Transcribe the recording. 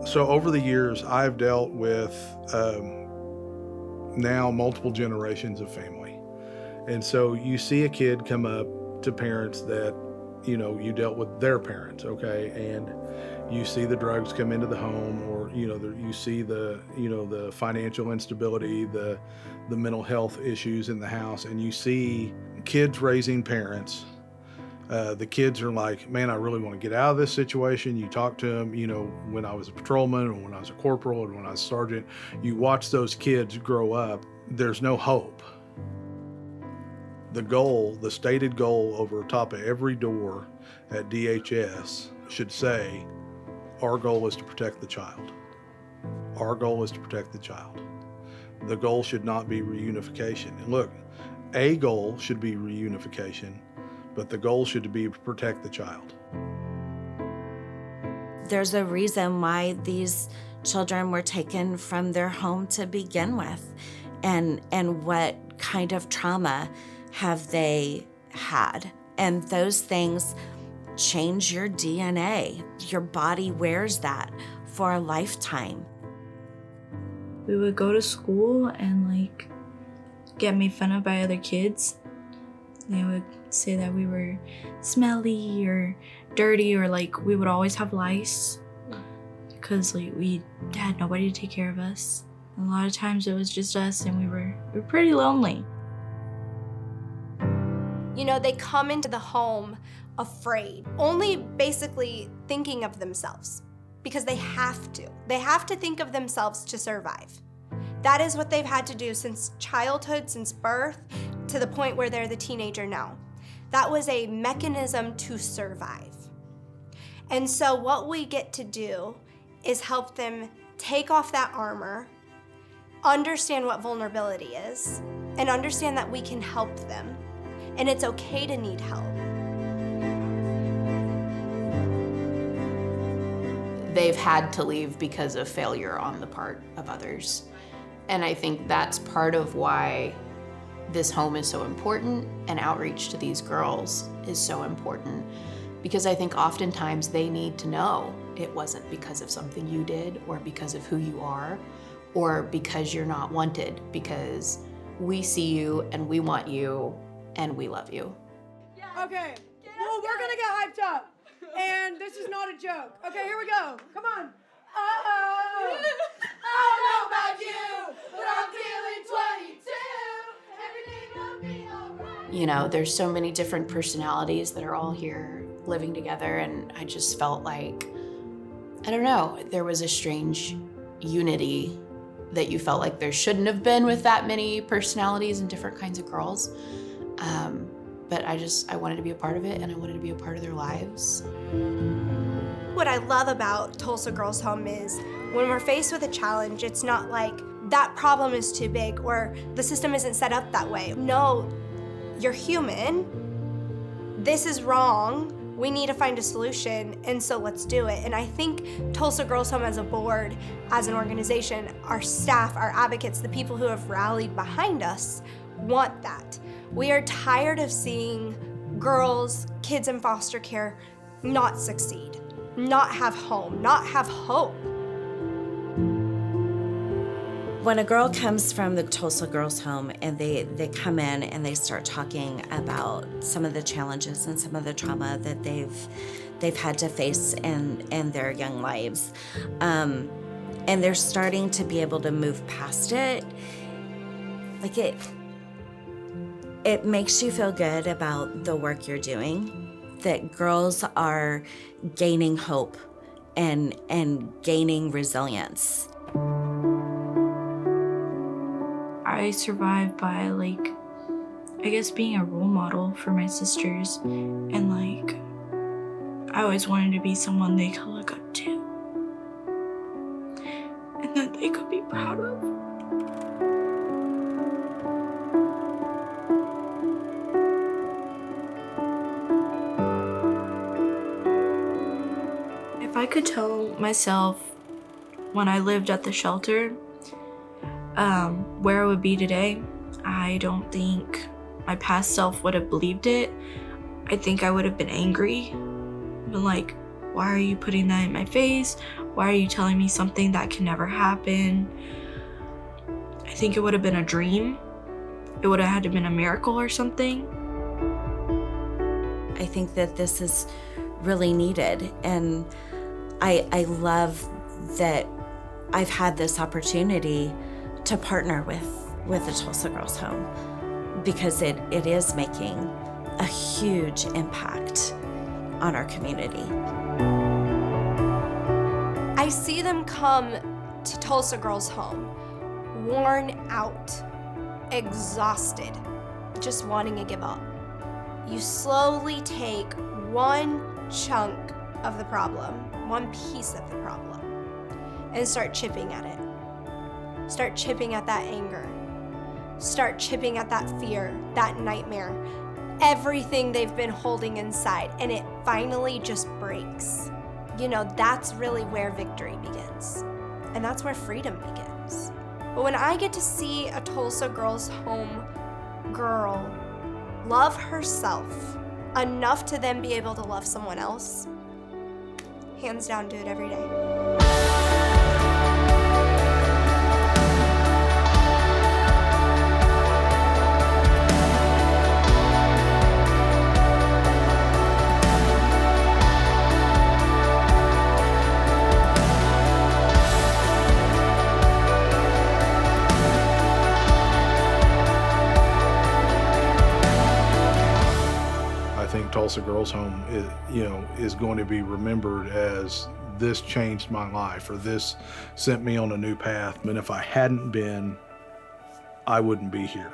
So over the years, I've dealt with now multiple generations of family. And so you see a kid come up to parents that, you dealt with their parents, okay? And you see the drugs come into the home, or, you see the financial instability, the mental health issues in the house, and you see kids raising parents. The kids are like, man, I really want to get out of this situation. You talk to them, when I was a patrolman, or when I was a corporal, or when I was a sergeant, you watch those kids grow up. There's no hope. The stated goal over top of every door at DHS should say, our goal is to protect the child. Our goal is to protect the child. The goal should not be reunification. And look, a goal should be reunification, but the goal should be to protect the child. There's a reason why these children were taken from their home to begin with, and what kind of trauma have they had. And those things change your DNA. Your body wears that for a lifetime. We would go to school and get made fun of by other kids. They would say that we were smelly or dirty, or we would always have lice because we had nobody to take care of us. A lot of times it was just us, and we were pretty lonely. They come into the home afraid, only basically thinking of themselves, because they have to. They have to think of themselves to survive. That is what they've had to do since childhood, since birth, to the point where they're the teenager now. That was a mechanism to survive. And so what we get to do is help them take off that armor, understand what vulnerability is, and understand that we can help them. And it's okay to need help. They've had to leave because of failure on the part of others. And I think that's part of why this home is so important, and outreach to these girls is so important, because I think oftentimes they need to know it wasn't because of something you did, or because of who you are, or because you're not wanted, because we see you and we want you and we love you. Okay, well, we're gonna get hyped up, and this is not a joke. Okay, here we go, come on. Oh, I don't know about you, but I'm feeling 22. Everything will be alright. There's so many different personalities that are all here living together, and I just felt like, I don't know, there was a strange unity that you felt like there shouldn't have been with that many personalities and different kinds of girls. But I wanted to be a part of it, and I wanted to be a part of their lives. What I love about Tulsa Girls Home is when we're faced with a challenge, it's not like that problem is too big or the system isn't set up that way. No, you're human. This is wrong. We need to find a solution, and so let's do it. And I think Tulsa Girls Home as a board, as an organization, our staff, our advocates, the people who have rallied behind us want that. We are tired of seeing girls, kids in foster care not succeed, not have home, not have hope. When a girl comes from the Tulsa Girls Home and they come in and they start talking about some of the challenges and some of the trauma that they've had to face in their young lives, and they're starting to be able to move past it, it makes you feel good about the work you're doing, that girls are gaining hope and gaining resilience. I survived by being a role model for my sisters, and I always wanted to be someone they could look up to and that they could be proud of. If I could tell myself when I lived at the shelter where I would be today, I don't think my past self would have believed it. I think I would have been angry, been like, Why are you putting that in my face? Why are you telling me something that can never happen? I think it would have been a dream. It would have had to been a miracle or something. I think that this is really needed, and I love that I've had this opportunity to partner with the Tulsa Girls Home, because it is making a huge impact on our community. I see them come to Tulsa Girls Home, worn out, exhausted, just wanting to give up. You slowly take one chunk of the problem, one piece of the problem, and start chipping at it. Start chipping at that anger. Start chipping at that fear, that nightmare, everything they've been holding inside, and it finally just breaks. You know, that's really where victory begins. And that's where freedom begins. But when I get to see a Tulsa Girls Home girl love herself enough to then be able to love someone else, hands down, do it every day. I think Tulsa Girls Home is going to be remembered as this changed my life, or this sent me on a new path. And if I hadn't been, I wouldn't be here.